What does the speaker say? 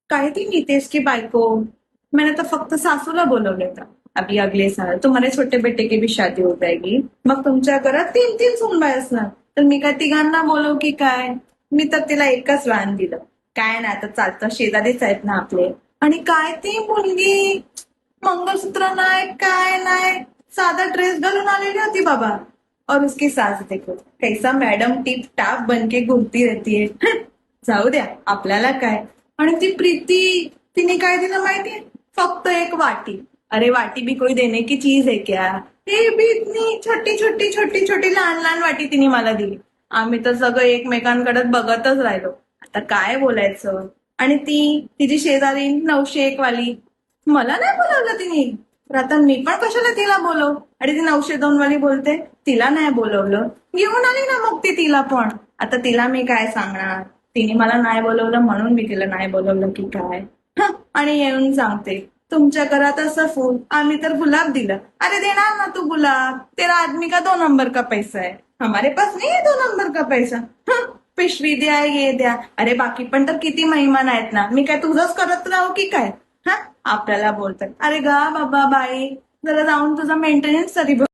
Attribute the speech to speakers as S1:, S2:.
S1: काय ती नितेश की बायको. मैंने तो फक्त सासूला बोलवलं था. अभी अगले साल तुम्हारे छोटे बेटे की भी शादी हो जाएगी. मग तुमच्या घरात तीन तीन सूनबाई असणार. तर मी काय तिघांना बोलव की काय. मी तर तिला एकच वाण दिलं. काय नाही आता चालतं, शेजारीच आहेत ना आपले. आणि काय ती मुलगी, मंगळसूत्र नाही काय नाही, साधा ड्रेस घालून आलेली होती बाबा. और उसकी सास देखो कैसा मैडम टिप टाप बन के घूमती रहती है. जाऊ द्या, आपल्याला काय. आणि ती प्रीती, तिने काय दिलं माहितीये, फक्त एक वाटी. अरे वाटी भी कोई देने की चीज है क्या. हे भी इतनी छोटी छोटी छोटी छोटी लहान लहान वाटी तिने मला दिली. आम्ही तर सगळं एकमेकांकडे बघतच राहिलो. आता काय बोलायचं. आणि ती तिची शेजारी 901 वाली, मला नाही बोलवलं तिने. तर आता मी पण कशाला तिला बोलव. आणि ती 902 वाली बोलते तिला नाही बोलवलं. घेऊन आली ना मग ती तिला पण. आता तिला मी काय सांगणार. तिने मला नाही बोलवलं म्हणून मी तिला नाही बोलवलं की काय. आणि येऊन सांगते तुमच्या घरात असं फूल, आम्ही तर गुलाब दिलं. अरे देणार ना तू गुलाब, तेरा आदमी का 2 नंबर का पैसा है. हमारे पास नहीं है 2 नंबर का पैसा. पिशवी द्या, ये द्या. अरे बाकी पण तर किती मेहमान आहेत ना, मी काय तुझंच करत राहू की काय. हा, आपल्याला बोलतात अरे गा बाबा बाई, जरा जाऊन तुझा मेंटेनन्स तरी